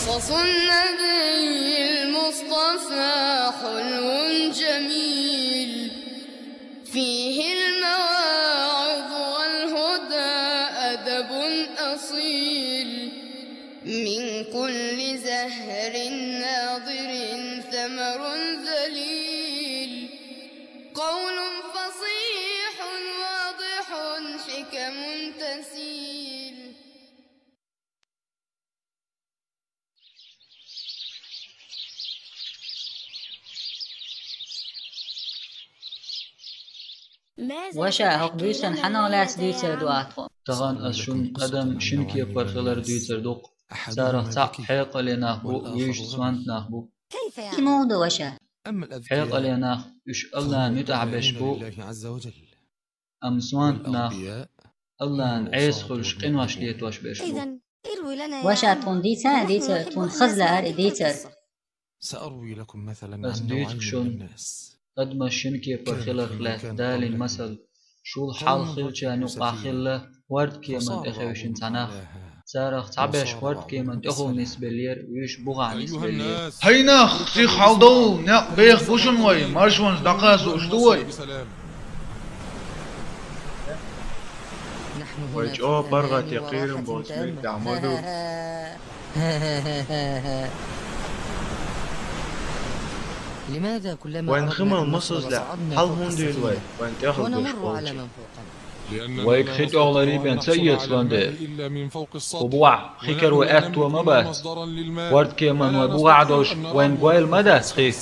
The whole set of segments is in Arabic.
قصص النبي المصطفى حلو جميل، فيه المواعظ والهدى أدب أصيل، من كل زهر ناضر ثمر ذليل، قول فصيح واضح حكم تسيل. وشا هق دويسن حنالاس دويسر دواتهم تغان أشون أدم شنكي برخلر دويتر دوق سارة تع حيق لنا بو ويش سوانت ناخبو في موضوع وشا حيق لنا إش الله نتعبش بو أم سوانت ناخ الله عيس خلش قنواش ليت واش بيش بو وشا تون ديتر ديتر تون خزلر ديتر سأروي لكم مثلا بس عن ديت نوعين من شون الناس. قد ما شنكي برخلر خلاف دال المثل شو الحال خلشا نقع خلة ورد كيمن إخوشن تناخ سارخ تعبش ورد كيمن إخو نسبلير ويش بغع نسبلير هيناخ سيخ حالدو نق بيخ بوشن وي مارشونز دقاس وشدوي ويجو برغة يقير بوسمي دعمدو لماذا كلما وين خمر مصص لا حل هون ديلوي وين تاخذ ونمر على بوش من فوقنا ويك خيت أغلري بين سيد سلانده وبوع خيكر وأكت ومبات ورد كيمن وبوع دوش وين قويل مدى سخيك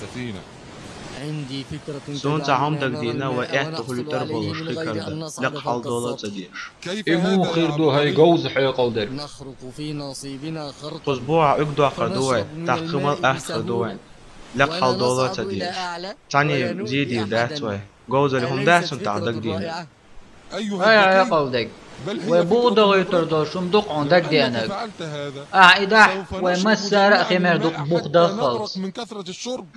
عندي فكرة سون تعهم دقدينا وإحت كل تربو خيكر لق حل دولة تديش إمو خير دو هاي جوز حيق الدر نخرق في نصيبنا خرطا قصبوع اقدو قدوي تحكمل أحت قدوين لق حل دولة تديش تاني زيدي داتوي جوز اللي هم داتون تعدق دينا هاي قلدك وبوضغ يتردوشم دق عندك ديانك إداح ومسار خمر دق بوخ خالص من كثرة الشرب.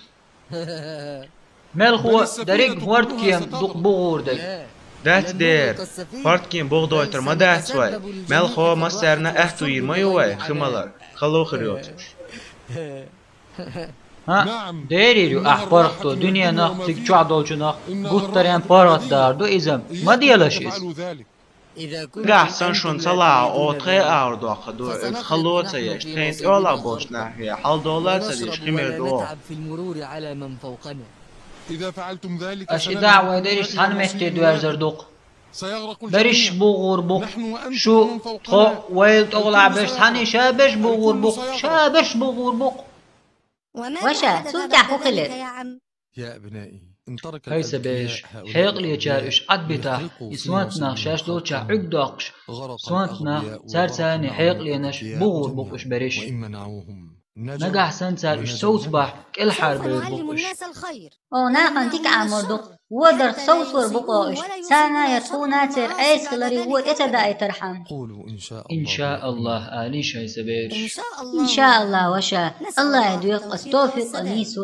ملخو دريق ورد كيم دق بغوردك دات دير فرد كين بوغدوي تر ما داتوي ملخو مسارنا أحتو يرميوي خمالر خلو خريوتش ها ديريرو أحبارختو دنيا ناخ تيجوا عدولجناخ قطرين بارات داردو إزم ما ديالاشيز قاحسن شون صلاة أو تخي أعرضو أخدو خلو تيش تخينت أولا بوش ناحية حال دولار تديش خمير دو في المرور على من فوقنا. إذا فعلتم ذلك أش إداع وديرش سان محتي دوار زردوق سيغرق بريش بوغور بوق شو خو ويل تغلع بش ساني شابش بوغور بوق شابش بوغور بوق وشا سلطع خلت يا أبنائي إن ترك هاي سبيش حيق لي جارش عد بتاع سوانتنا شاش دوتشا عقداقش سوانتنا سار ثاني حيق لي نش بوغور بوقش بريش وإن منعوهم نجح سنسال إش صوت باح كل حرب بوقش او ناقن تيك عمردق ودر صوصور بقوش سانا يتخونا تر ايس خلري ود اتدا ترحم قولوا إن شاء الله آليش هاي سبيش إن شاء الله وشا الله يدويق التوفيق أنيس